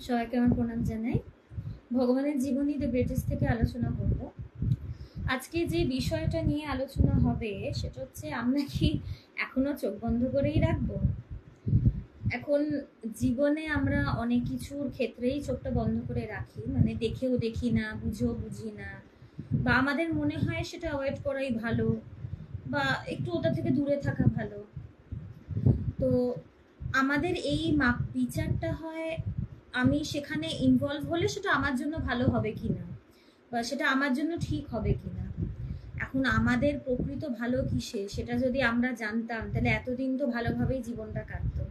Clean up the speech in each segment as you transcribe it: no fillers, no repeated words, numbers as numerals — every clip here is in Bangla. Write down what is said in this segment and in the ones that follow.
সবাইকে আমার প্রণাম জানাই। ভগবানের জীবনী দ্য গ্রেটেস্ট থেকে আলোচনা করব। আজকে যে বিষয়টা নিয়ে আলোচনা হবে সেটা হচ্ছে, আমরা কি এখনো চোখ বন্ধ করেই রাখবো? এখন জীবনে আমরা অনেক কিছুর ক্ষেত্রেই চোখটা বন্ধ করে রাখি, মানে দেখেও দেখি না, বুঝেও বুঝি না, বা আমাদের মনে হয় সেটা অ্যাভয়েড করাই ভালো, বা একটু ওটা থেকে দূরে থাকা ভালো। তো আমাদের এই বিচারটা হয় আমি সেখানে ইনভলভ হলে সেটা আমার জন্য ভালো হবে কিনা, বা সেটা আমার জন্য ঠিক হবে কিনা। এখন আমাদের প্রকৃত ভালো কিসে সেটা যদি আমরা জানতাম, তাহলে এতদিন তো ভালোভাবেই জীবনটা কাটতো।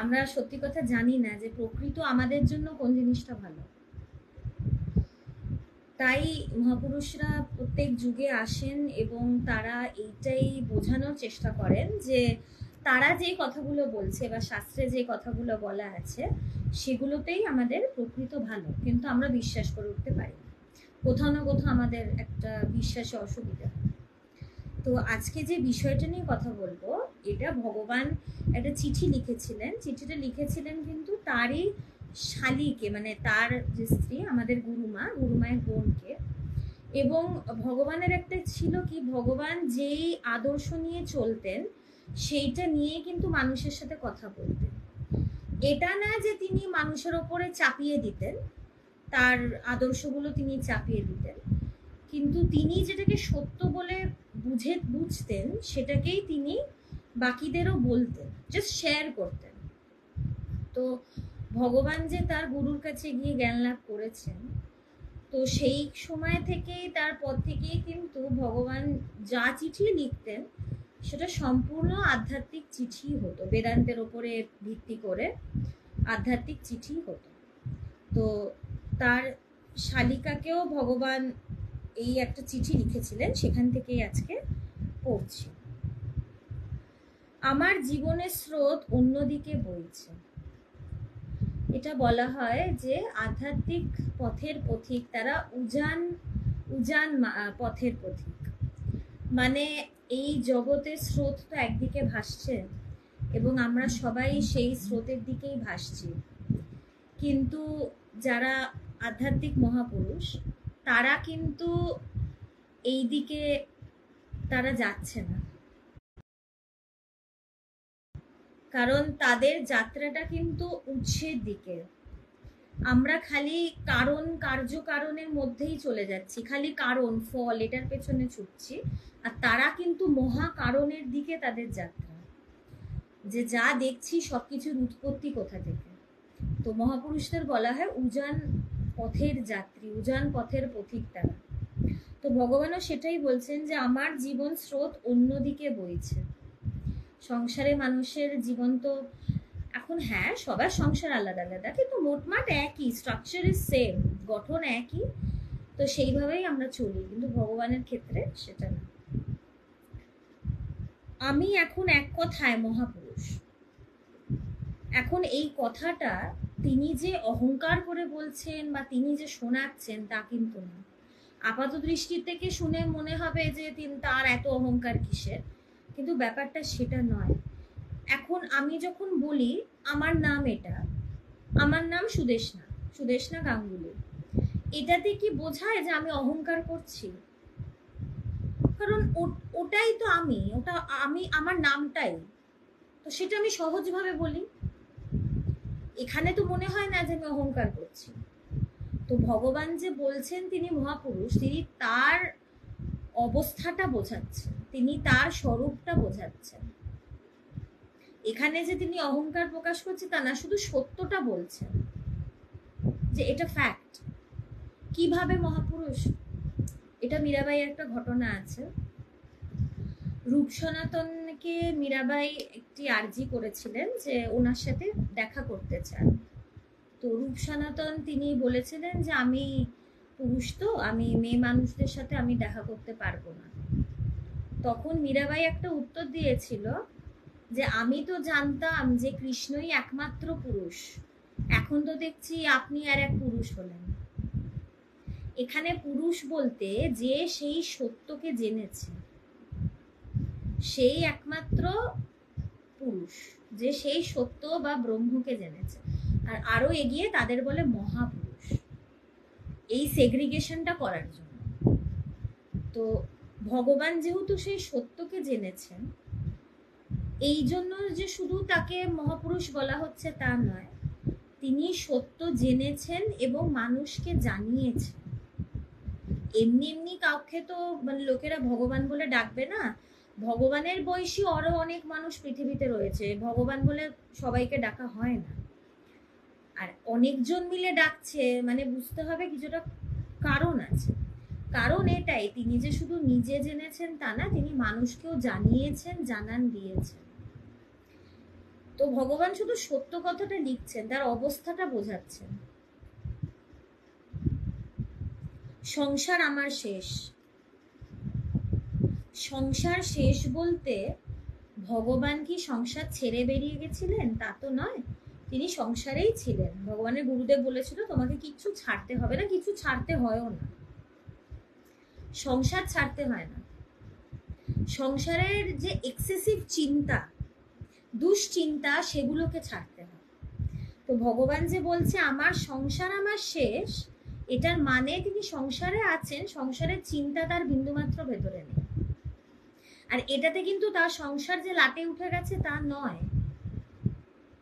আমরা সত্যি কথা জানি না যে প্রকৃত আমাদের জন্য কোন জিনিসটা ভালো। তাই মহাপুরুষরা প্রত্যেক যুগে আসেন এবং তারা এইটাই বোঝানোর চেষ্টা করেন যে তারা যে কথাগুলো বলছে বা শাস্ত্রে যে কথাগুলো বলা আছে সেগুলোতেই আমাদের প্রকৃত ভালো, কিন্তু আমরা বিশ্বাস করে উঠতে পারি না। কোথাও না কোথাও আমাদের একটা বিশ্বাসে অসুবিধা। তো আজকে যে বিষয়টা নিয়ে কথা বলবো, এটা ভগবান একটা চিঠি লিখেছিলেন। চিঠিটা লিখেছিলেন কিন্তু তারই শালীকে, মানে তার যে স্ত্রী, আমাদের গুরুমায়ের বোনকে। এবং ভগবানের একটা ছিল কি, ভগবান যেই আদর্শ নিয়ে চলতেন সেইটা নিয়ে কিন্তু মানুষের সাথে কথা বলতেন। এটা না যে তিনি মানুষের ওপরে চাপিয়ে দিতেন, তার আদর্শগুলো তিনি চাপিয়ে দিতেন, কিন্তু তিনি যেটাকে সত্য বলে বুঝতেন সেটাকেই তিনি বাকিদেরও বলতেন, জাস্ট শেয়ার করতেন। তো ভগবান যে তার গুরুর কাছে গিয়ে জ্ঞান লাভ করেছেন, তো সেই সময় থেকেই, তারপর থেকেই কিন্তু ভগবান যা চিঠি লিখতেন সেটা সম্পূর্ণ আধ্যাত্মিক চিঠি হতো, বেদান্তের ওপরে ভিত্তি করে আধ্যাত্মিক চিঠি হতো। তো তার শালিকাকেও ভগবান এই একটা চিঠি লিখেছিলেন, সেখান থেকেই আজকে পড়ছি। আমার জীবনের স্রোত অন্যদিকে বইছে। এটা বলা হয় যে আধ্যাত্মিক পথের পথিক তারা উজান পথের পথিক, মানে এই জগতের স্রোত তো একদিকে ভাসছে এবং আমরা সবাই সেই স্রোতের দিকেই ভাসছি, কিন্তু যারা আধ্যাত্মিক মহাপুরুষ তারা কিন্তু এই দিকে তারা যাচ্ছে না, কারণ তাদের যাত্রাটা কিন্তু উৎসের দিকে। আমরা খালি কার্যকারণের মধ্যেই চলে যাচ্ছি, খালি কারণ ফল এটার পেছনে ছুটছি, আর তারা কিন্তু মহা কারণের দিকে তাদের যাত্রা, যে যা দেখছি সবকিছুর উৎপত্তি কোথা থেকে। তো মহাপুরুষদের বলা হয় উজান পথের যাত্রী, উজান পথের পথিক তারা। তো ভগবানও সেটাই বলছেন যে আমার জীবন স্রোত অন্যদিকে বইছে। সংসারে মানুষের জীবন তো এখন, হ্যাঁ সবার সংসার আলাদা আলাদা, কিন্তু মোটমাট একই, স্ট্রাকচার ইজ সেম, গঠন একই, তো সেইভাবেই আমরা চলি, কিন্তু ভগবানের ক্ষেত্রে সেটা না। আমি এখন এক কথায় মহাপুরুষ। এখন এই কথাটা তিনি যে অহংকার করে বলছেন বা তিনি যে শোনাচ্ছেন তা কিন্তু না। আপাত দৃষ্টি থেকে শুনে মনে হবে যে তার এত অহংকার কিসের, কিন্তু ব্যাপারটা সেটা নয়। এখন আমি যখন বলি আমার নাম এটা, আমার নাম সুদেষ্ণা গাঙ্গুলি, এটাতে কি বোঝায় যে আমি অহংকার করছি? কারণ ওটাই তো আমি, আমার নামটাই তো, সেটা আমি সহজভাবে বলি, এখানে তো মনে হয় না যে আমি অহংকার করছি। তো ভগবান যে বলছেন তিনি মহাপুরুষ, তিনি তার অবস্থাটা বোঝাচ্ছেন, তিনি তার স্বরূপটা বোঝাচ্ছেন। এখানে যে তিনি অহংকার প্রকাশ করছে তা না, শুধু সত্যটা বলছেন যে এটা ফ্যাক্ট। কিভাবে মহাপুরুষ? এটা মীরাবাইয়ের একটা ঘটনা আছে। রূপ সনাতনকে মীরাবাই একটি আর্জি করেছিলেন যে ওনার সাথে দেখা করতে চান। তো রূপ সনাতন তিনি বলেছিলেন যে আমি পুরুষ, তো আমি মেয়ে মানুষদের সাথে আমি দেখা করতে পারবো না। তখন মীরাবাই একটা উত্তর দিয়েছিল যে আমি তো জানতাম যে কৃষ্ণই একমাত্র পুরুষ, এখন তো দেখছি আপনি আর এক পুরুষ হলেন। এখানে পুরুষ বলতে যে সেই সত্যকে জেনেছে, সেই একমাত্র পুরুষ, যে সেই সত্য বা ব্রহ্মকে জেনেছে। আর আরো এগিয়ে তাদের বলে মহাপুরুষ, এই সেগ্রিগেশনটা করার জন্য। তো ভগবান যেহেতু সেই সত্যকে জেনেছেন, এই জন্য যে শুধু তাকে মহাপুরুষ বলা হচ্ছে তা নয়, তিনি সত্য জেনেছেন এবং মানুষকে জানিয়েছেন। এমনি এমনি কাউকে তো মানে লোকেরা ভগবান বলে ডাকবে না। ভগবানের বয়সী আরো অনেক মানুষ পৃথিবীতে রয়েছে, ভগবান বলে সবাইকে ডাকা হয় না। আর অনেকজন মিলে ডাকছে মানে বুঝতে হবে কিছুটা কারণ আছে। কারণ এটাই, তিনি যে শুধু নিজে জেনেছেন তা না, তিনি মানুষকেও জানিয়েছেন, জানান দিয়েছেন। তো ভগবান শুধু সত্য কথাটা লিখছেন, তার অবস্থাটা বোঝাচ্ছেন। সংসার আমার শেষ। সংসার শেষ বলতে ভগবান কি সংসার ছেড়ে বেরিয়ে গেছিলেন তা তো নয়, তিনি সংসারেই ছিলেন। ভগবানের গুরুদেব বলেছিল তোমাকে কিচ্ছু ছাড়তে হবে না, কিছু ছাড়তে হয়ও না। সংসার ছাড়তে হয় না, সংসারের যে এক্সেসিভ চিন্তা, দুশ্চিন্তা, সেগুলোকে ছাড়তে হয়। তো ভগবান যে বলছে আমার সংসার আমার শেষ, এটার মানে তিনি সংসারে আছেন, সংসারের চিন্তা তার বিন্দুমাত্র ভেতরে নেই। আর এটাতে কিন্তু তার সংসার যে লাটে উঠে গেছে তা নয়,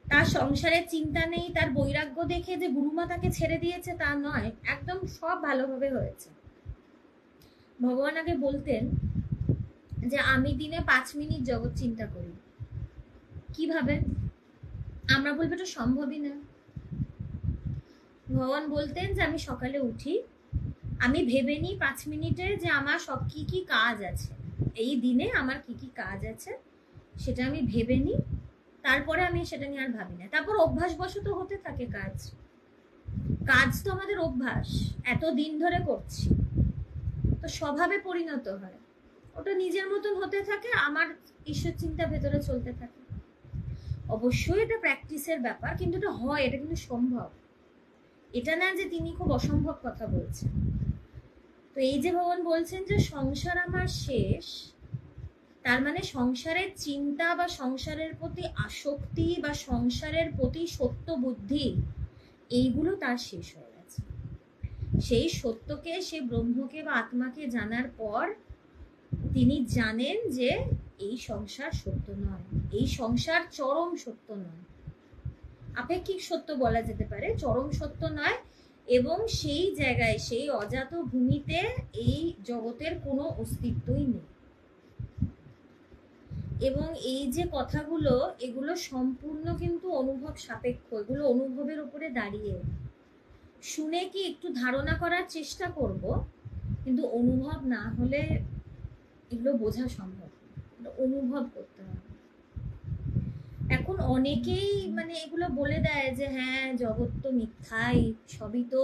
তার সংসারের চিন্তা নেই, তার বৈরাগ্য দেখে যে গুরুমা তাকে ছেড়ে দিয়েছে তা নয়, একদম সব ভালোভাবে হয়েছে। ভগবান আগে বলতেন যে আমি দিনে 5 মিনিট জগৎ চিন্তা করি। কিভাবে? আমরা বলবো এটা সম্ভবই না। ভগবান বলতেন যে আমি সকালে উঠি, আমি ভেবে নিই 5 মিনিটে যে আমার সব কি কি কাজ আছে, এই দিনে আমার কি কি কাজ আছে সেটা আমি ভেবে নিই, তারপরে আমি সেটা নিয়ে আর ভাবি না। তারপর অভ্যাসবশত হতে থাকে কাজ। কাজ তো আমাদের অভ্যাস, এত দিন ধরে করছি, তো স্বভাবে পরিণত হয়, ওটা নিজের মতন হতে থাকে, আমার ঈশ্বর চিন্তা ভেতরে চলতে থাকে। অবশ্যই এটা প্র্যাকটিসের ব্যাপার, কিন্তু এটা হয়, এটা কিন্তু সম্ভব। এটা না যে তিনি খুব অসম্ভব কথা বলছেন। তো এই যে ভগবান বলছেন যে সংসার আমার শেষ, তার মানে সংসারের চিন্তা বা সংসারের প্রতি আসক্তি বা সংসারের প্রতি সত্য বুদ্ধি, এইগুলো তার শেষ হয়ে গেছে। সেই সত্যকে, সে ব্রহ্মকে বা আত্মাকে জানার পর তিনি জানেন যে এই সংসার সত্য নয়, এই সংসার চরম সত্য নয়, আপেক্ষিক সত্য বলা যেতে পারে, চরম সত্য নয়। এবং সেই জায়গায়, সেই অজাত ভূমিতে এই জগতের কোনো অস্তিত্বই নেই। এবং এই যে কথাগুলো, এগুলো সম্পূর্ণ কিন্তু অনুভব সাপেক্ষ, এগুলো অনুভবের উপরে দাঁড়িয়ে। শুনে কি একটু ধারণা করার চেষ্টা করব, কিন্তু অনুভব না হলে এগুলো বোঝা সম্ভব, অনুভব করতে হবে। এখন অনেকেই মানে এগুলো বলে দেয় যে হ্যাঁ জগৎ তো মিথ্যাই, সবই তো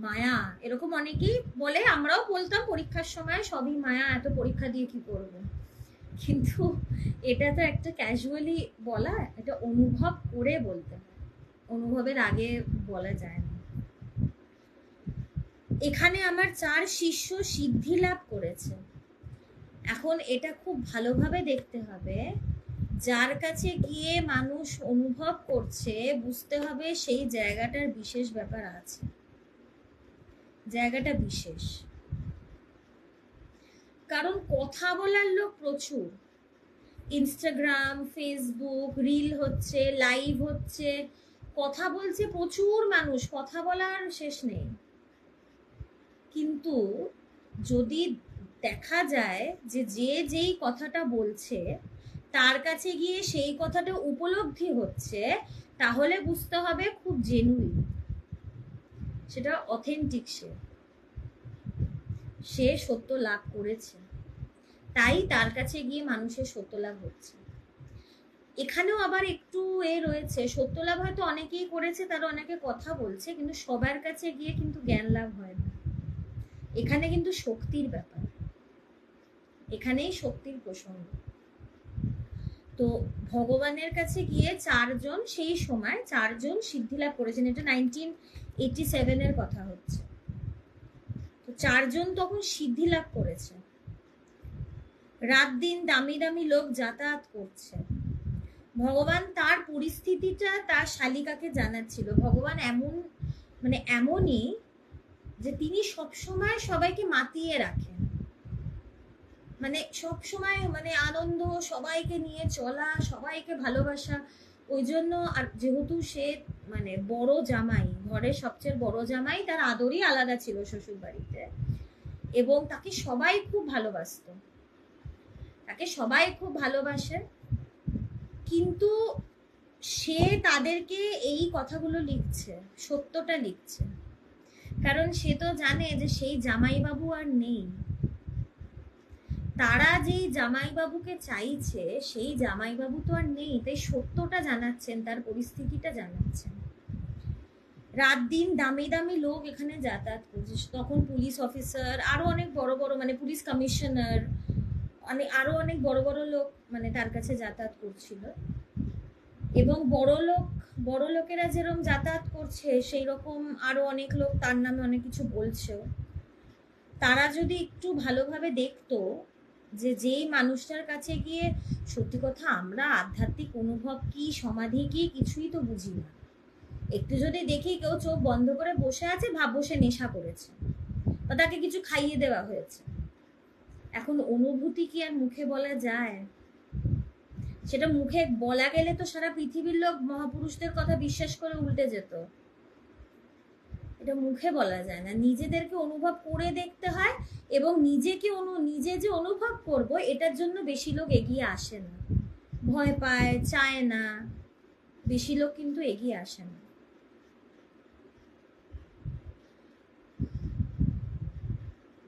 মায়া, এরকম অনেকেই বলে। আমরাও বলতাম পরীক্ষার সময় সবই মায়া, এত পরীক্ষা দিয়ে কি করবো। কিন্তু এটা তো একটা ক্যাজুয়ালি বলা, এটা অনুভব করে বলতে হয়, অনুভবের আগে বলা যায় না। এখানে আমার 4 শিষ্য সিদ্ধি লাভ করেছে। এখন এটা খুব ভালোভাবে দেখতে হবে, যার কাছে গিয়ে মানুষ অনুভব করছে, বুঝতে হবে সেই জায়গাটার বিশেষ ব্যাপার আছে, জায়গাটা বিশেষ। কারণ কথা বলার লোক প্রচুর, ইনস্টাগ্রাম, ফেসবুক, রিল হচ্ছে, লাইভ হচ্ছে, কথা বলছে প্রচুর মানুষ, কথা বলার শেষ নেই। কিন্তু যদি দেখা যায় যে যে যেই কথাটা বলছে তার কাছে গিয়ে সেই কথাটা উপলব্ধি হচ্ছে, তাহলে বুঝতে হবে খুব জেনুইন, সেটা অথেন্টিক, সে সত্য লাভ করেছে, তাই তার কাছে গিয়ে মানুষের সত্য লাভ হচ্ছে। এখানেও আবার একটু রয়েছে, সত্য লাভ হয়তো অনেকেই করেছে, তারা অনেকে কথা বলছে, কিন্তু সবার কাছে গিয়ে কিন্তু জ্ঞান লাভ হয় না। এখানে কিন্তু শক্তির ব্যাপার, এখানেই শক্তির প্রসঙ্গ। তো ভগবানের কাছে গিয়ে 4 জন, সেই সময় 4 জন সিদ্ধি লাভ করেছেন, এটা 1987 এর কথা হচ্ছে। তো 4 জন তখন সিদ্ধি লাভ করেছে, রাত দিন দামি দামি লোক যাতায়াত করছে, ভগবান তার পরিস্থিতিটা তার শালিকাকে জানাচ্ছিল। ভগবান এমনই যে তিনি সবসময় সবাইকে মাতিয়ে রাখেন, সবসময় আনন্দ, সবাইকে নিয়ে চলা, সবাইকে ভালোবাসা। ওই জন্য আর যেহেতু সে বড় জামাই, ঘরের সবচেয়ে বড় জামাই, তার আদরই আলাদা ছিল শ্বশুর বাড়িতে, এবং তাকে সবাই খুব ভালোবাসতো, তাকে সবাই খুব ভালোবাসে। কিন্তু সে তাদেরকে এই কথাগুলো লিখছে, সত্যটা লিখছে, কারণ সে তো জানে যে সেই জামাইবাবু আর নেই। তারা যেই জামাইবাবুকে চাইছে সেই জামাইবাবু তো আর নেই, তাই সত্যটা জানাচ্ছেন, তার পরিস্থিতিটা জানাচ্ছেন। রাত দিন দামি দামি লোক এখানে যাতায়াত করছে, তখন পুলিশ অফিসার, আরো অনেক বড় বড় পুলিশ কমিশনার, আরো অনেক বড় বড় লোক তার কাছে যাতায়াত করছিল। এবং বড় লোকেরা যেরকম যাতায়াত করছে সেই রকম আরো অনেক লোক তার নামে অনেক কিছু বলছেও। তারা যদি একটু ভালোভাবে দেখতো যে যেই মানুষটার কাছে গিয়ে, সত্যি কথা আমরা আধ্যাত্মিক অনুভব কি, সমাধি কি, কিছুই তো বুঝি না, একটু যদি দেখি কেউ চোখ বন্ধ করে বসে আছে, ভাববো সে নেশা করেছে বা তাকে কিছু খাইয়ে দেওয়া হয়েছে। এখন অনুভূতি কি আর মুখে বলা যায়? সেটা মুখে বলা গেলে তো সারা পৃথিবীর লোক মহাপুরুষদের কথা বিশ্বাস করে উল্টে যেত। এটা মুখে বলা যায় না, নিজেদেরকে অনুভব করে দেখতে হয়। এবং নিজে যে অনুভব করব, এটার জন্য বেশি লোক এগিয়ে আসে না, ভয় পায়, চায় না, বেশি লোক কিন্তু এগিয়ে আসে না।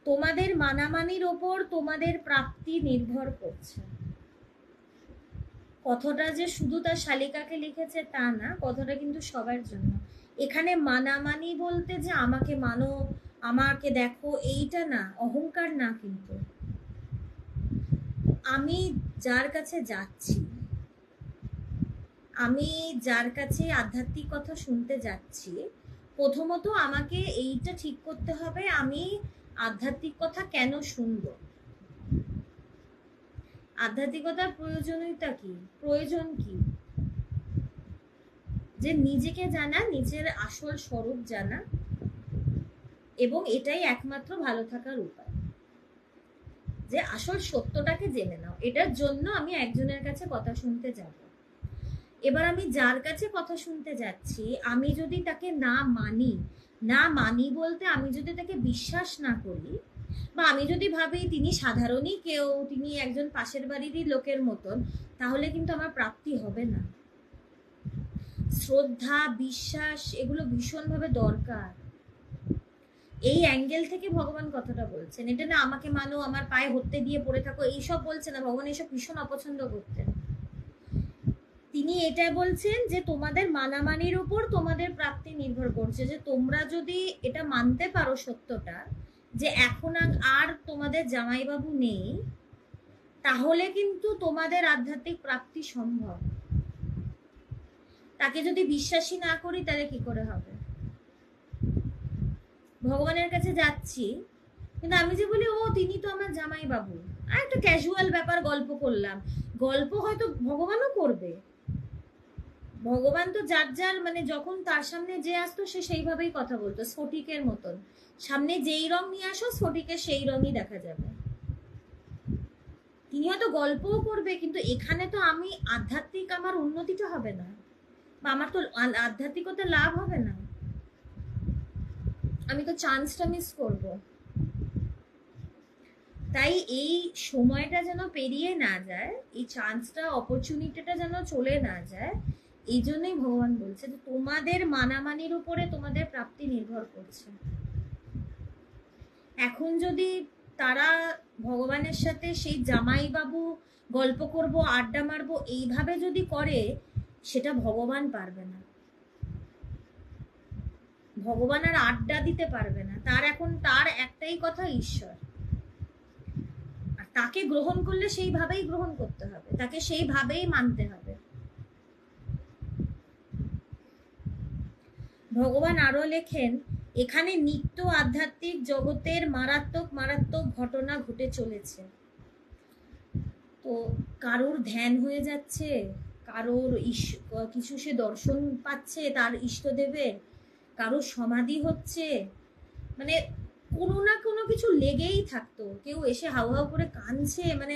তোমাদের মানামানির ওপর তোমাদের প্রাপ্তি নির্ভর করছে। কথাটা যে শুধু তার শালিকাকে লিখেছে তা না, কথাটা কিন্তু সবার জন্য। এখানে মানামানি বলতে যে আমাকে মানো, আমাকে দেখো, এইটা না, অহংকার না। কিন্তু আমি যার কাছে যাচ্ছি, আমি যার কাছে আধ্যাত্মিক কথা শুনতে যাচ্ছি, প্রথমত আমাকে এইটা ঠিক করতে হবে আমি আধ্যাত্মিক কথা কেন শুনবো, আধ্যাত্মিকতার প্রয়োজনীয়তা কি, প্রয়োজন কি। যে নিজেকে জানা, নিজের আসল স্বরূপ জানা, এবং এটাই একমাত্র ভালো থাকার উপায়। যে আসল সত্যটাকে জেনে নাও, এটার জন্য আমি একজনের কাছে কথা শুনতে যাব। এবার আমি যার কাছে কথা শুনতে যাচ্ছি, আমি যদি তাকে না মানি বলতে আমি যদি তাকে বিশ্বাস না করি, বা আমি যদি ভাবি তিনি সাধারণই কেউ, তিনি একজন পাশের বাড়িরই লোকের মতন, তাহলে কিন্তু আমার প্রাপ্তি হবে না। শ্রদ্ধা, বিশ্বাস, এগুলো ভীষণভাবে দরকার। এই অ্যাঙ্গেল থেকে ভগবান কথাটা বলছেন। এটা না আমাকে মানো, আমার পায়ে হত্যে দিয়ে পড়ে থাকো, এইসব বলছে না ভগবান, এইসব ভীষণ অপছন্দ করতেন। তিনি এটা বলছেন যে তোমাদের মানামানির উপর তোমাদের প্রাপ্তি নির্ভর করছে। যে তোমরা যদি এটা মানতে পারো সত্যটা, যে এখন আর তোমাদের জামাইবাবু নেই, তাহলে কিন্তু তোমাদের আধ্যাত্মিক প্রাপ্তি সম্ভব। তাকে যদি বিশ্বাসী না করি তাহলে কি করে হবে? ভগবানের কাছে যাচ্ছি, কিন্তু আমি যে বলি ও তিনি তো আমার জামাইবাবু, আর একটা ক্যাজুয়াল ব্যাপার গল্প করলাম, গল্প হয়তো ভগবানও করবে। ভগবান তো যার যখন তার সামনে যে আসতো সে সেইভাবেই কথা বলতো, স্ফটিকের মতন। সামনে যেই রং নিয়ে আসো, স্ফটিকে সেই রঙই দেখা যাবে। তিনি হয়তো গল্পও করবে, কিন্তু এখানে তো আমি আধ্যাত্মিক আমার উন্নতিটা হবে না, বা আমার তো আধ্যাত্মিকতা লাভ হবে না, আমি তো চান্সটা মিস করব। তাই এই সময়টা যেন পেরিয়ে না যায়, এই চান্সটা, অপরচুনিটিটা যেন চলে না যায়, এই জন্যই ভগবান বলছে যে তোমাদের মানামানির উপরে তোমাদের প্রাপ্তি নির্ভর করছে। এখন যদি তারা ভগবানের সাথে সেই জামাইবাবু গল্প করব, আড্ডা মারবো, এইভাবে যদি করে, সেটা ভগবান পারবে না। ভগবান আর আড্ডা দিতে পারবে না। তার একটাই কথা, ঈশ্বর। আর তাকে গ্রহণ করলে সেইভাবেই গ্রহণ করতে হবে, তাকে সেইভাবেই মানতে হবে। ভগবান আরো লেখেন, এখানে নিত্য আধ্যাত্মিক জগতের মারাত্মক মারাত্মক ঘটনা ঘটে চলেছে। তো কারোর ধ্যান হয়ে যাচ্ছে, কারোর কিছু সে দর্শন পাচ্ছে তার ইষ্টদেবের, কারোর সমাধি হচ্ছে, মানে কোনো না কোনো কিছু লেগেই থাকতো। কেউ এসে হাউ হাউ করে কাঁদছে, মানে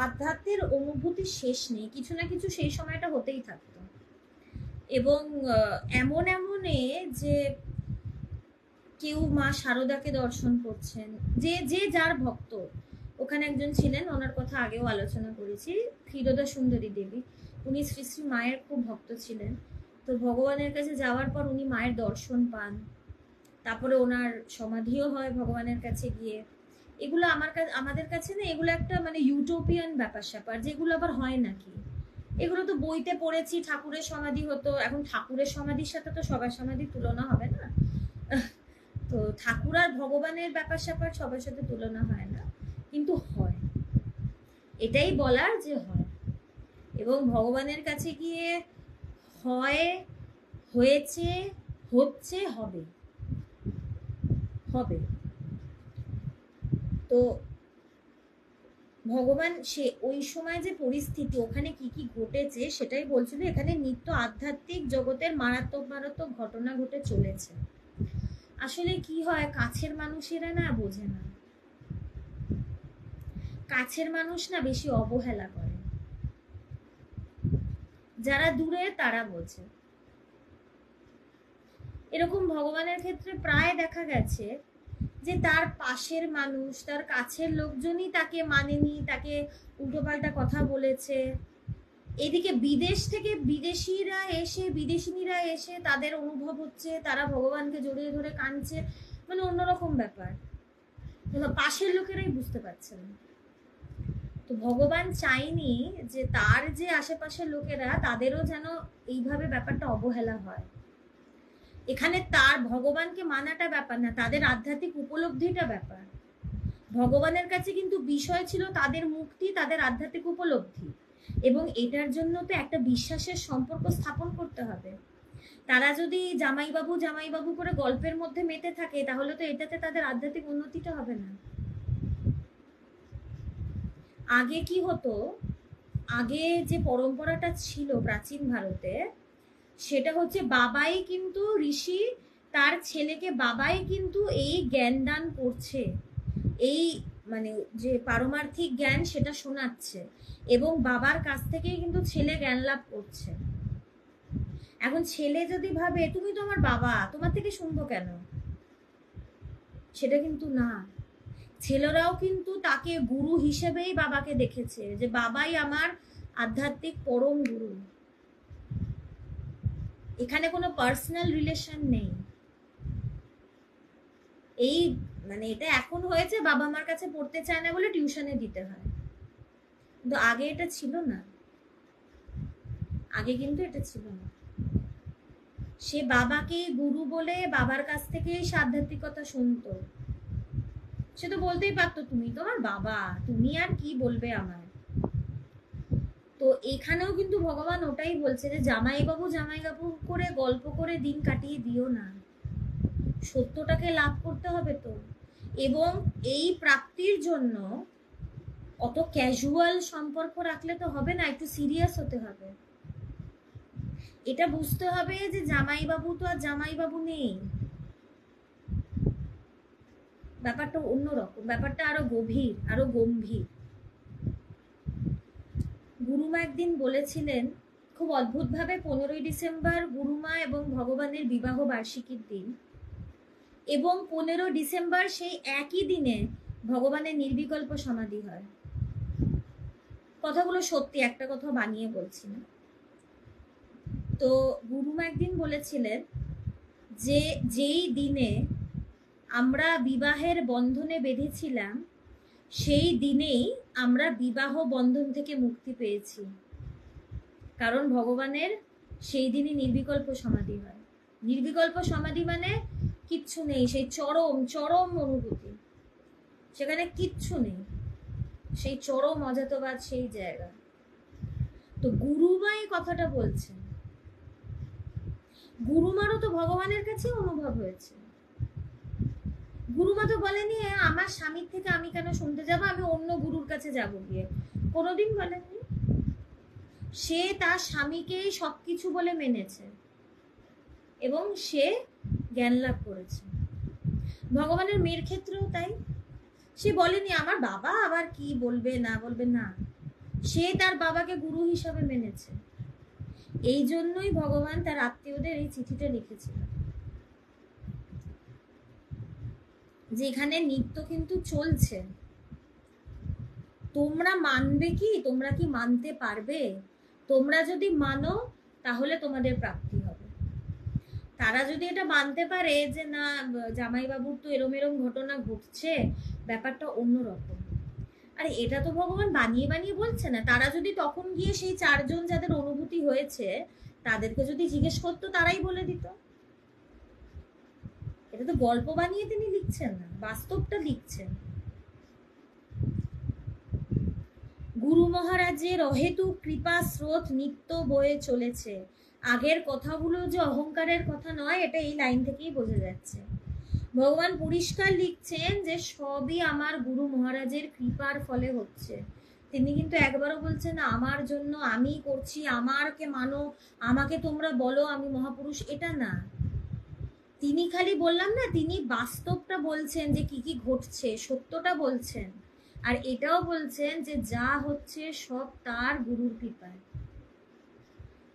আধ্যাত্মের অনুভূতির শেষ নেই, কিছু না কিছু সেই সময়টা হতেই থাকতো। এবং এমন যে কেউ মা শারদাকে দর্শন করছেন, যে যে যার ভক্ত। ওখানে একজন ছিলেন, ওনার কথা আগেও আলোচনা করেছি, ক্ষীরোদা সুন্দরী দেবী। উনি শ্রী শ্রী মায়ের খুব ভক্ত ছিলেন। তো ভগবানের কাছে যাওয়ার পর উনি মায়ের দর্শন পান, তারপরে ওনার সমাধিও হয় ভগবানের কাছে গিয়ে। এগুলো আমাদের কাছে না, এগুলো একটা মানে ইউটোপিয়ান ব্যাপার স্যাপার, যেগুলো আবার হয় নাকি। এগুলো তো বইতে পড়েছি, ঠাকুরের সমাধি হতো। এখন ঠাকুরের সমাধির সাথে তো সবার সমাধির তুলনা হবে না। তো ঠাকুর আর ভগবানের ব্যাপার স্যাপার সবার সাথে তুলনা হয় না, কিন্তু হয়, এটাই বলার যে হয়। এবং ভগবানের কাছে গিয়ে হয়, হয়েছে, হচ্ছে, হবে হবে। তো ভগবান সে ওই সময় যে পরিস্থিতি, ওখানে কি কি ঘটেছে সেটাই বলছিল। এখানে নিত্য আধ্যাত্মিক জগতের মারাত্মক মারাত্মক ঘটনা ঘটে চলেছে। আসলে কি হয়, কাছের মানুষেরা না বোঝে না, কাছের মানুষ না বেশি অবহেলা করে, যারা দূরে তারা বোঝে। এরকম ভগবানের ক্ষেত্রে প্রায় দেখা গেছে যে তার পাশের মানুষ, তার কাছের লোকজনই তাকে মানেনি, তাকে উল্টোপাল্টা কথা বলেছে। এদিকে বিদেশ থেকে বিদেশিনীরা এসে তাদের অনুভব হচ্ছে, তারা ভগবানকে জড়িয়ে ধরে কাঁদছে, মানে অন্যরকম ব্যাপার। পাশের লোকেরাই বুঝতে পারছে না। তো ভগবান চাইনি যে তার যে আশেপাশের লোকেরা, তাদেরও যেন এইভাবে ব্যাপারটা অবহেলা হয়। এখানে তার ভগবানকে মানাটা ব্যাপার না, তাদের আধ্যাত্মিক উপলব্ধিটা ব্যাপার। ভগবানের কাছে কিন্তু বিষয় ছিল তাদের মুক্তি, তাদের আধ্যাত্মিক উপলব্ধি। এবং এটার জন্য তো একটা বিশ্বাসের সম্পর্ক স্থাপন করতে হবে। তারা যদি জামাইবাবু করে গল্পের মধ্যে মেতে থাকে, তাহলে তো এটাতে তাদের আধ্যাত্মিক উন্নতিটা হবে না। আগে কি হতো, আগে যে পরম্পরাটা ছিল প্রাচীন ভারতে, সেটা হচ্ছে বাবাই কিন্তু ঋষি, তার ছেলেকে বাবাই কিন্তু এই জ্ঞান দান করছে, এই মানে যে পারমার্থিক জ্ঞান সেটা শোনাচ্ছে, এবং বাবার কাছ থেকেই কিন্তু ছেলে জ্ঞান লাভ করছে। এখন ছেলে যদি ভাবে তুমি তো আমার বাবা, তোমার থেকে শুনবো কেন, সেটা কিন্তু না। ছেলেরাও কিন্তু তাকে গুরু হিসেবেই বাবাকে দেখেছে, যে বাবাই আমার আধ্যাত্মিক পরম গুরু। এখানে কোনো পার্সোনাল রিলেশন নেই। এই মানে এটা এখন হয়েছে, বাবা মার কাছে পড়তে চায় না বলে টিউশনে দিতে হয়, কিন্তু আগে এটা ছিল না। আগে কিন্তু এটা ছিল না। সে বাবাকে গুরু বলে বাবার কাছ থেকে সে আধ্যাত্মিকতা শুনতো। সে তো বলতেই পারতো তুমি তোমার বাবা, তুমি আর কি বলবে আমায়। তো এখানেও কিন্তু ভগবান ওটাই বলছে যে জামাইবাবু করে গল্প করে দিন কাটিয়ে দিও না, সত্যটাকে লাভ করতে হবে তো। এবং এই প্রাপ্তির জন্য অত ক্যাজুয়াল সম্পর্ক রাখলে তো হবে না, একটু সিরিয়াস হতে হবে। এটা বুঝতে হবে যে জামাইবাবু তো আর জামাইবাবু নেই, ব্যাপারটা অন্যরকম, ব্যাপারটা আরো গভীর, আরো গম্ভীর। গুরুমা একদিন বলেছিলেন খুব অদ্ভুতভাবে, 15ই ডিসেম্বর গুরুমা এবং ভগবানের বিবাহ বার্ষিকীর দিন, এবং 15 ডিসেম্বর সেই একই দিনে ভগবানের নির্বিকল্প সমাধি হয়। কথাগুলো সত্যি, একটা কথা বানিয়ে বলছি না। তো গুরুমা একদিন বলেছিলেন যে যেই দিনে আমরা বিবাহের বন্ধনে বেঁধেছিলাম, সেই দিনেই আমরা বিবাহ বন্ধন থেকে মুক্তি পেয়েছি, কারণ ভগবানের সেই দিনই নির্বিকল্প সমাধি হয়। নির্বিকল্প সমাধি মানে কিচ্ছু নেই, সেই চরম চরম অনুভূতি, সেখানে কিচ্ছু নেই, সেই চরম অজাতবাদ সেই জায়গা। তো গুরুমা এই কথাটা বলছেন, গুরুমারও তো ভগবানের কাছে অনুভব হয়েছে। গুরুমা তো বলেনি আমার স্বামীর থেকে আমি কেন শুনতে যাবো, আমি অন্য গুরুর কাছে যাব গিয়ে, কোনোদিন বলেননি। সে তার স্বামীকেই সবকিছু বলে মেনেছে এবং সে জ্ঞান লাভ করেছে। ভগবানের মেয়ের ক্ষেত্রেও তাই। সে বলেনি আমার বাবা আবার কি বলবে না বলবে, না, সে তার বাবাকে গুরু হিসাবে মেনেছে। এই জন্যই ভগবান তার আত্মীয়দের এই চিঠিটা লিখেছিল, যে এখানে নৃত্য কিন্তু চলছে, তোমরা মানবে কি, তোমরা কি মানতে পারবে? তোমরা যদি মানো তাহলে তোমাদের প্রাপ্তি হবে। তারা যদি এটা মানতে পারে যে না, জামাইবাবুর তো এরম এরম ঘটনা ঘটছে, ব্যাপারটা অন্যরকম, আর এটা তো ভগবান বানিয়ে বানিয়ে বলছে না। তারা যদি তখন গিয়ে সেই 4 জন যাদের অনুভূতি হয়েছে তাদেরকে যদি জিজ্ঞেস করতো, তারাই বলে দিত। এটা তো গল্প বানিয়ে তিনি লিখছেন না, বাস্তবটা লিখছেন। গুরু মহারাজের অহেতুক কৃপা স্রোত নিত্য বয়ে চলেছে। আগের কথাগুলো যে অহংকারের কথা নয়, এটা এই লাইন থেকেই বোঝা যাচ্ছে। ভগবান পরিষ্কার লিখছেন যে সবই আমার গুরু মহারাজের কৃপার ফলে হচ্ছে। তিনি কিন্তু একবারও বলছেন না আমার জন্য আমি করছি, আমারকে মানো, আমাকে তোমরা বলো আমি মহাপুরুষ, এটা না। তিনি খালি বললাম না, তিনি বাস্তবটা বলছেন যে কি কি ঘটছে, সত্যটা বলছেন। আর এটাও বলছেন যে যা হচ্ছে সব তার গুরুর কৃপায়,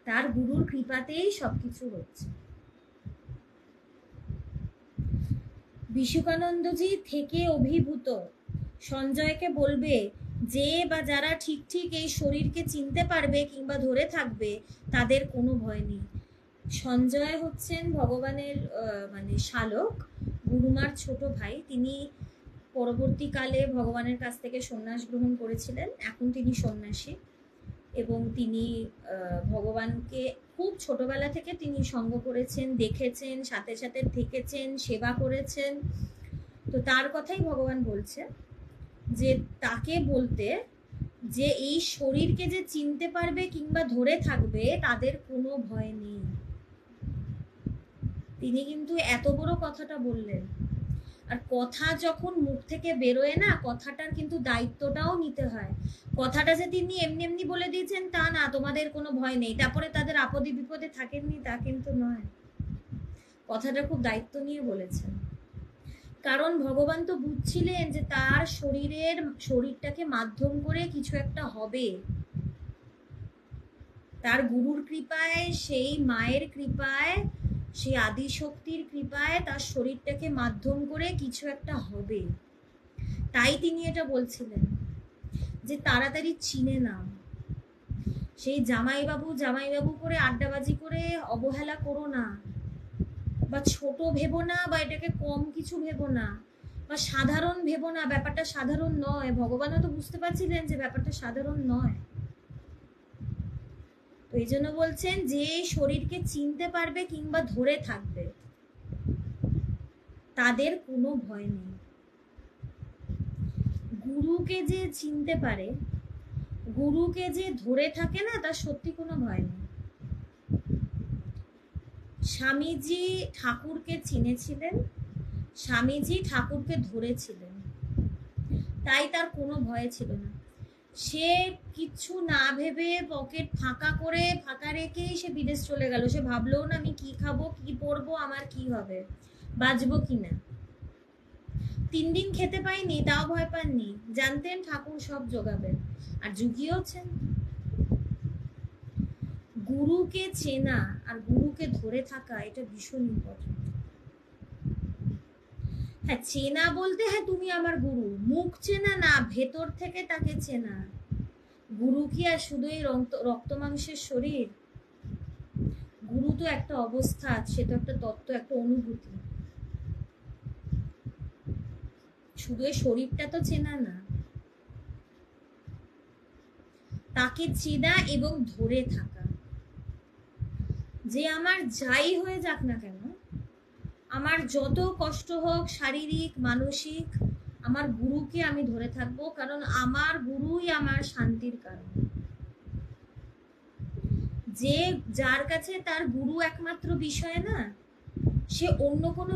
তার গুরুর কৃপাতেই সবকিছু হচ্ছে। বিশুকানন্দজি থেকে অভিভূত সঞ্জয়কে বলবে যে বা যারা ঠিক ঠিক এই শরীরকে চিনতে পারবে কিংবা ধরে থাকবে তাদের কোনো ভয় নেই। সঞ্জয় হচ্ছেন ভগবানের মানে শালক, গুরুমার ছোট ভাই। তিনি পরবর্তীকালে ভগবানের কাছ থেকে সন্ন্যাস গ্রহণ করেছিলেন, এখন তিনি সন্ন্যাসী, এবং তিনি ভগবানকে খুব ছোটবেলা থেকে তিনি সঙ্গ করেছেন, দেখেছেন, সাথে সাথে থেকেছেন, সেবা করেছেন। তো তার কথাই ভগবান বলছে যে তাকে বলতে যে এই শরীরকে যে চিনতে পারবে কিংবা ধরে থাকবে তাদের কোনো ভয় নেই। তিনি কিন্তু এত বড় কথাটা বললেন। আর কথা যখন মুখ থেকে বেরোয় না, কথাটার কিন্তু দায়িত্বটাও নিতে হয়। কথাটা যে তিনি এমনি এমনি বলে দিয়েছেন তা না, তোমাদের কোনো ভয় নেই, তারপরে তাদের আপদে বিপদে থাকেননি, তা কিন্তু নয়। কথাটা খুব দায়িত্ব নিয়ে বলেছেন, কারণ ভগবান তো বুঝছিলেন যে তার শরীরটাকে মাধ্যম করে কিছু একটা হবে। তার গুরুর কৃপায়, সেই মায়ের কৃপায়, সেই আদিশক্তির কৃপায় তার শরীরটাকে মাধ্যম করে কিছু একটা হবে। তাই তিনি এটা বলছিলেন যে তাড়াতাড়ি চিনে নাও। সেই জামাইবাবু জামাইবাবু করে আড্ডাবাজি করে অবহেলা করো না, বা ছোট ভেবো না, বা এটাকে কম কিছু ভেবো না, বা সাধারণ ভেবো না। ব্যাপারটা সাধারণ নয়। ভগবানও তো বুঝতে পারছিলেন যে ব্যাপারটা সাধারণ নয়। তো এই জন্য বলছেন যে শরীরকে চিনতে পারবে কিংবা ধরে থাকবে তাদের কোনো ভয় নেই। গুরুকে যে চিনতে পারে, গুরুকে যে ধরে থাকে না, তার সত্যি কোনো ভয় নেই। স্বামীজি ঠাকুরকে চিনেছিলেন, স্বামীজি ঠাকুরকে ধরেছিলেন, তাই তার কোনো ভয় ছিল না। সে কিছু না ভেবে পকেট ফাঁকা করে ফাঁকা রেখেই সে বিদেশ চলে গেল। সে ভাবলো না আমি কি খাবো, কি পরবো, আমার কি হবে, বাঁচবো কিনা। 3 দিন খেতে পাইনি, তাও ভয় পাননি, জানতেন ঠাকুর সব জোগাবেন, আর জুগিয়েওছেন। গুরুকে চেনা আর গুরুকে ধরে থাকা এটা ভীষণ ইম্পর্টেন্ট। হ্যাঁ, চেনা বলতে হ্যাঁ তুমি আমার গুরু, মুখ চেনা না, ভেতর থেকে তাকে চেনা। গুরু কি আর শুধু এই রক্ত মাংসের শরীর? গুরু তো একটা অবস্থা, সে তো একটা তত্ত্ব, একটা অনুভূতি। শুধু এই শরীরটা তো চেনা না, তাকে চেনা এবং ধরে থাকা। যে আমার যাই হয়ে যাক না কেন, আমার যত কষ্ট হোক শারীরিক মানসিক, আমার গুরুকে আমি ধরে থাকবো, কারণ আমার গুরুই আমার শান্তির কারণ। যে যার কাছে তার গুরু একমাত্র বিষয় না, সে অন্য কোনো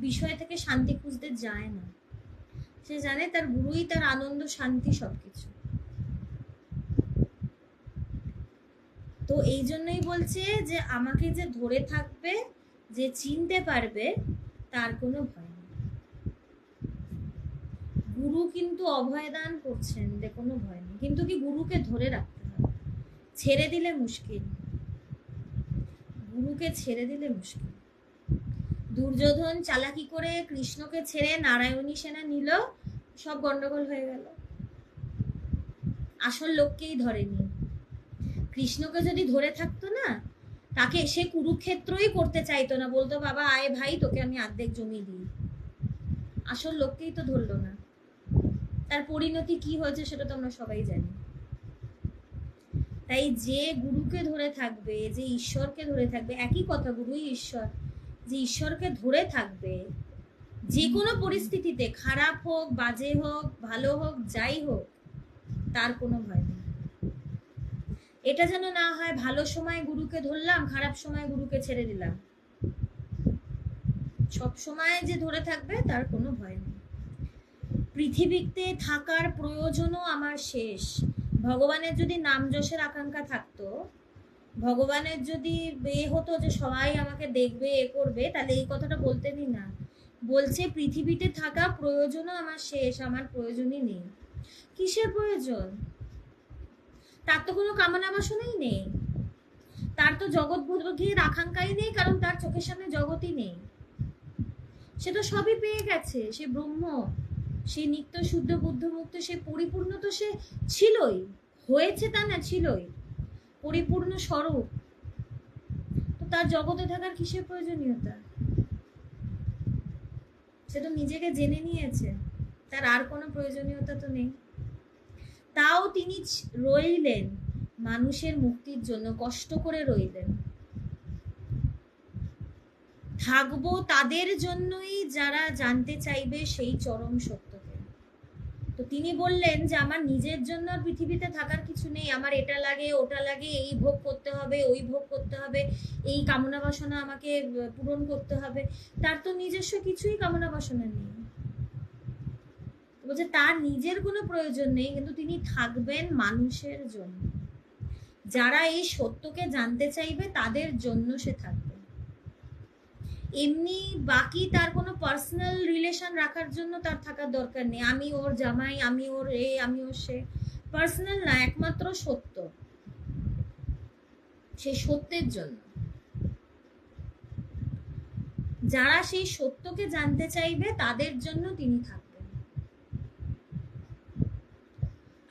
বিষয় থেকে শান্তি খুঁজতে যায় না। সে জানে তার গুরুই তার আনন্দ, শান্তি, সবকিছু। তো এই জন্যই বলছে যে আমাকে যে ধরে থাকবে, যে চিনতে পারবে, তার কোনো ভয় নেই। গুরু কিন্তু অভয় দান করছেন, যে কোনো ভয় নেই, কিন্তু কি গুরুকে ধরে রাখতে হবে, ছেড়ে দিলে মুশকিল, গুরুকে ছেড়ে দিলে মুশকিল। দুর্যোধন চালাকি করে কৃষ্ণকে ছেড়ে নারায়ণী সেনা নিল, সব গন্ডগোল হয়ে গেল, আসল লোককেই ধরেনি। কৃষ্ণকে যদি ধরে থাকতো না, তাকে সে কুরুক্ষেত্রই করতে চাইতো না, বলতো বাবা আয় ভাই তোকে আমি অর্ধেক জমি দিই, আসল লোককেই তো ধরলো না। তার পরিণতি কি হয়েছে সেটা তো আমরা সবাই জানি। তাই যে গুরুকে ধরে থাকবে, যে ঈশ্বরকে ধরে থাকবে, একই কথা, গুরুই ঈশ্বর, যে ঈশ্বরকে ধরে থাকবে যে কোনো পরিস্থিতিতে, খারাপ হোক, বাজে হোক, ভালো হোক, যাই হোক, তার কোনো ভয় নেই। এটা যেন না হয় ভালো সময় গুরুকে ধরলাম, খারাপ সময় গুরুকে ছেড়ে দিলাম। সব সময় যে ধরে থাকবে তার কোনো ভয় নেই। পৃথিবীতে থাকার প্রয়োজনও আমার শেষ। ভগবানের যদি নাম যশের আকাঙ্ক্ষা থাকতো, ভগবানের যদি হতো যে সবাই আমাকে দেখবে, এ করবে, তাহলে এই কথাটা বলতেনই না। বলছে পৃথিবীতে থাকা প্রয়োজনও আমার শেষ, আমার প্রয়োজনই নেই। কিসের প্রয়োজন? তার তো কোনো কামনা বাসনাই নেই, তার তো জগৎ ভোগের আকাঙ্ক্ষাই নেই, কারণ তার চোখের সামনে জগৎই নেই। সে তো সবই পেয়ে গেছে, সে ব্রহ্ম, সে নিত্য শুদ্ধ বুদ্ধ মুক্ত, সে পরিপূর্ণ, তো সে ছিলই, হয়েছে তা না, ছিলই পরিপূর্ণ স্বরূপ। তো তার জগতে থাকার কিসের প্রয়োজনীয়তা? সে তো নিজেকে জেনে নিয়েছে, তার আর কোনো প্রয়োজনীয়তা তো নেই। তাও তিনি রইলেন মানুষের মুক্তির জন্য, কষ্ট করে রইলেন। থাকবো তাদের জন্যই যারা জানতে চাইবে সেই চরম সত্যকে। তো তিনি বললেন যে আমার নিজের জন্য আর পৃথিবীতে থাকার কিছু নেই, আমার এটা লাগে, ওটা লাগে, এই ভোগ করতে হবে, ওই ভোগ করতে হবে, এই কামনা বাসনা আমাকে পূরণ করতে হবে। তার তো নিজস্ব কিছুই কামনা বাসনা নেই। বলছে তার নিজের কোনো প্রয়োজন নেই, কিন্তু তিনি থাকবেন মানুষের জন্য, যারা এই সত্যকে জানতে চাইবে তাদের জন্য সে থাকবে। এমনি বাকি তার কোনো পার্সোনাল রিলেশন রাখার জন্য তার থাকার দরকার নেই। আমি ওর জামাই, আমি ওর এ, আমি ওর সে, পার্সোনাল না, একমাত্র সত্য, সেই সত্যের জন্য। যারা সেই সত্যকে জানতে চাইবে তাদের জন্য তিনি থাকবেন,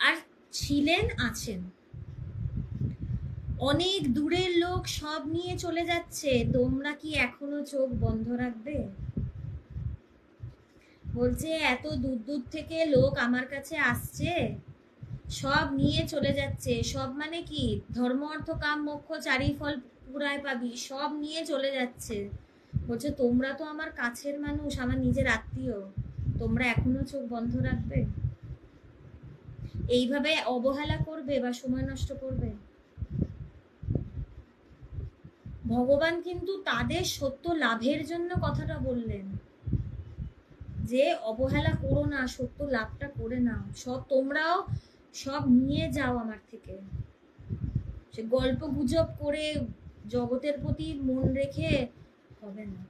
আর ছিলেন, আছেন। অনেক দূরের লোক সব নিয়ে চলে যাচ্ছে, তোমরা কি এখনো চোখ বন্ধ রাখবে? বলছে এত দূর দূর থেকে লোক আমার কাছে আসছে, সব নিয়ে চলে যাচ্ছে, সব মানে কি, ধর্ম অর্থ কাম মোক্ষ চারি ফল পুরায় পাবি, সব নিয়ে চলে যাচ্ছে। বলছে তোমরা তো আমার কাছের মানুষ, আমার নিজের আত্মীয়, তোমরা এখনো চোখ বন্ধ রাখবে? এইভাবে অবহেলা করবে বা সময় নষ্ট করবে? ভগবান কিন্তু তাদের সত্য লাভের জন্য কথাটা বললেন, যে অবহেলা করো না, সত্য লাভটা করে নাও, সব তোমরাও সব নিয়ে যাও আমার থেকে। সে গল্প গুজব করে জগতের প্রতি মন রেখে হবে না।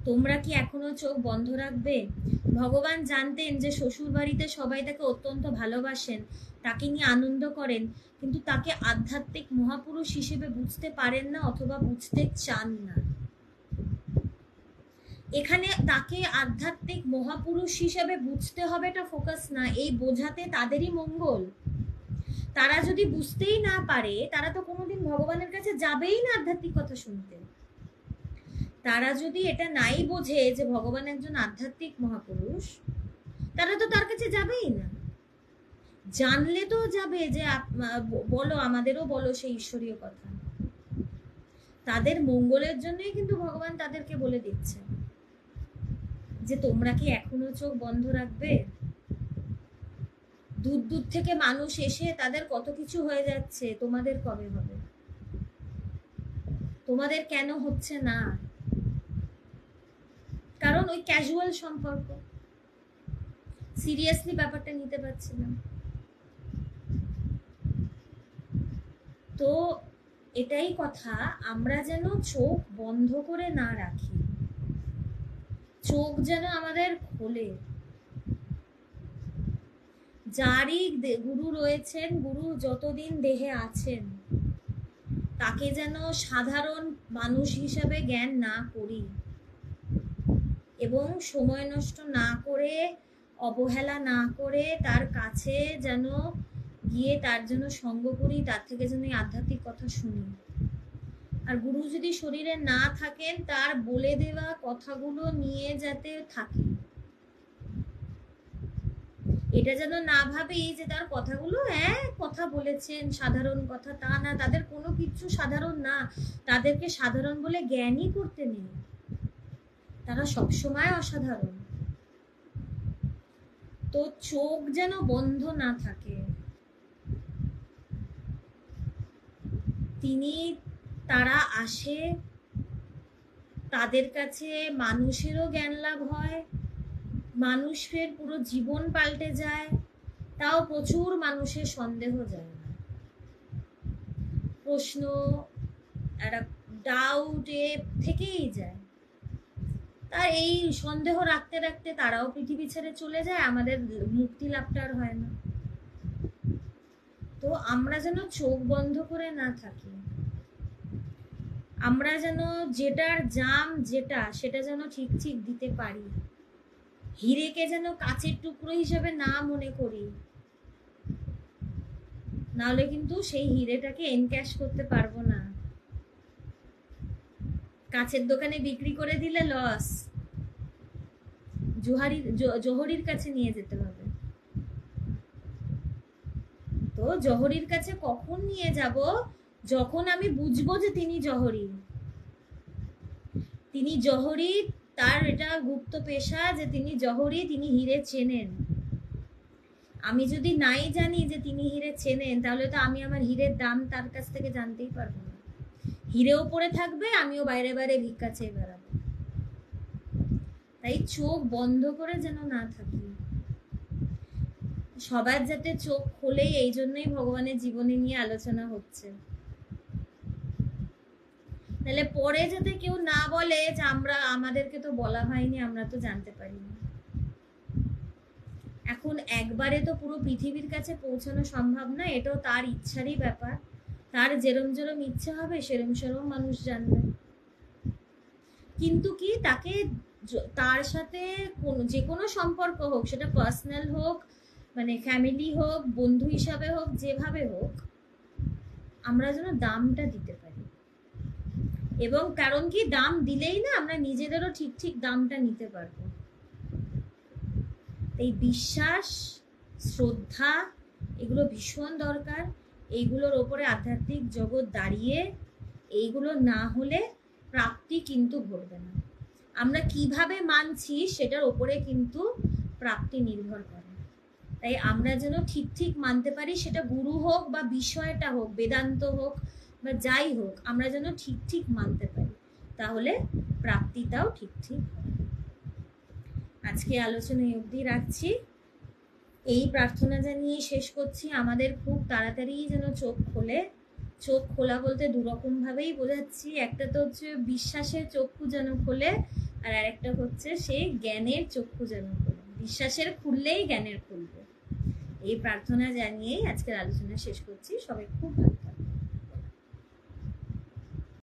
তোমরা কি এখনো চোখ বন্ধ রাখবে? ভগবান জানতেন যে শ্বশুর বাড়িতে সবাই তাকে অত্যন্ত ভালোবাসেন, তাকে নিয়ে আনন্দ করেন, কিন্তু তাকে আধ্যাত্মিক মহাপুরুষ হিসেবে বুঝতে পারেন না, অথবা বুঝতে চান না। এখানে তাকে আধ্যাত্মিক মহাপুরুষ হিসেবে বুঝতে হবে, এটা ফোকাস না, এই বোঝাতে তাদেরই মঙ্গল। তারা যদি বুঝতেই না পারে, তারা তো কোনোদিন ভগবানের কাছে যাবেই না আধ্যাত্মিক কথা শুনতে। তারা যদি এটা নাই বোঝে যে ভগবান একজন আধ্যাত্মিক মহাপুরুষ, তারা তো তার কাছে যাবেই না। জানলে তো যাবে যে বলো, আমাদেরও বলো সেই ঈশ্বরীয় কথা। তাদের মঙ্গলের জন্যই কিন্তু ভগবান তাদেরকে বলে দিচ্ছে যে তোমরা কি এখনো চোখ বন্ধ রাখবে? দূর দূর থেকে মানুষ এসে তাদের কত কিছু হয়ে যাচ্ছে, তোমাদের কবে হবে? তোমাদের কেন হচ্ছে না? কারণ ওই ক্যাজুয়াল সম্পর্ক, সিরিয়াসলি ব্যাপারটা নিতে পারছি না। তো এটাই কথা, আমরা যেন চোখ বন্ধ করে না রাখি, চোখ যেন আমাদের খোলে। যারই গুরু রয়েছেন, গুরু যতদিন দেহে আছেন, তাকে যেন সাধারণ মানুষ হিসাবে জ্ঞান না করি এবং সময় নষ্ট না করে, অবহেলা না করে তার কাছে যেন গিয়ে তার জন্য সঙ্গ করি, তার থেকে যেন এই আধ্যাত্মিক কথা শুনি। আর গুরু যদি শরীরে না থাকেন, তার বলে দেওয়া কথাগুলো নিয়ে যাতে থাকি, এটা যেন না ভাবি যে তার কথাগুলো কথা বলেছেন সাধারণ কথা, তা না, তাদের কোনো কিছু সাধারণ না, তাদেরকে সাধারণ বলে জ্ঞানই করতে নেই, তারা সবসময় অসাধারণ। তো চোখ যেন বন্ধ না থাকে, তারা আসে, তাদের কাছে মানুষেরও জ্ঞান লাভ হয়, মানুষের পুরো জীবন পাল্টে যায়, তাও প্রচুর মানুষের সন্দেহ যায় না, প্রশ্ন, একটা ডাউট থেকেই যায়। তার এই সন্দেহ রাখতে রাখতে তারাও পৃথিবী ছেড়ে চলে যায়, আমাদের মুক্তি লাভটা আর হয় না। তো আমরা যেন চোখ বন্ধ করে না থাকি, আমরা যেন যেটার জাম সেটা যেন ঠিক ঠিক দিতে পারি, হিরেকে যেন কাচের টুকরো হিসেবে না মনে করি, নাহলে কিন্তু সেই হিরেটাকে এনক্যাশ করতে পারবো না, কাচের দোকানে বিক্রি করে দিলে লস, জহরির কাছে নিয়ে যেতে হবে। তো জহরির কাছে কখন নিয়ে যাব? যখন আমি বুঝবো যে তিনি জহরি, তার এটা গুপ্ত পেশা যে তিনি জহরি, তিনি হিরে চেনেন। আমি যদি নাই জানি যে তিনি হিরে চেনেন, তাহলে তো আমি আমার হিরের দাম তার কাছ থেকে জানতেই পারবো না, হিরেও পড়ে থাকবে, আমিও বাইরে বাইরে ভিক্ষা চেয়ে বেড়াবো। তাই চোখ বন্ধ করে যেন না থাকি, সবার যাতে চোখ খোলে, এই জন্যই ভগবানের জীবনী নিয়ে আলোচনা হচ্ছে। তাহলে পরে যাতে কেউ না বলে যে আমাদেরকে তো বলা হয়নি, আমরা তো জানতে পারিনি। এখন একবারে তো পুরো পৃথিবীর কাছে পৌঁছানো সম্ভব না, এটাও তার ইচ্ছারই ব্যাপার, তার যেরম যেরম ইচ্ছা হবে সেরম সেরম মানুষ জানবে। কিন্তু কি তাকে তার সাথে যে কোনো সম্পর্ক হোক, সেটা পার্সোনাল হোক, মানে ফ্যামিলি হোক, বন্ধু হিসাবে হোক, যেভাবে হোক, আমরা যেন দামটা দিতে পারি। এবং কারণ কি, দাম দিলেই না আমরা নিজেদেরও ঠিক ঠিক দামটা নিতে পারবো। এই বিশ্বাস, শ্রদ্ধা, এগুলো ভীষণ দরকার। এইগুলোর ওপরে আধ্যাত্মিক জগৎ দাঁড়িয়ে, এইগুলো না হলে প্রাপ্তি কিন্তু ঘটবে না। আমরা কিভাবে মানছি সেটার ওপরে কিন্তু প্রাপ্তি নির্ভর করে। তাই আমরা যেন ঠিক ঠিক মানতে পারি, সেটা গুরু হোক বা বিষয়টা হোক, বেদান্ত হোক বা যাই হোক, আমরা যেন ঠিক ঠিক মানতে পারি, তাহলে প্রাপ্তিটাও ঠিক ঠিক হবে। আজকে আলোচনা অবধি রাখছি, এই প্রার্থনা জানিয়ে শেষ করছি। আমাদের খুব তাড়াতাড়ি যেন চোখ খোলে। চোখ খোলা বলতে দুরকম ভাবেই বোঝাচ্ছি, একটা তো হচ্ছে বিশ্বাসের চক্ষু যেন খোলে, আর আরেকটা হচ্ছে সেই জ্ঞানের চক্ষু যেন খোলে। বিশ্বাসের খুললেই জ্ঞানের খুলবে। এই প্রার্থনা জানিয়েই আজকের আলোচনা শেষ করছি। সবাই খুব ভালো।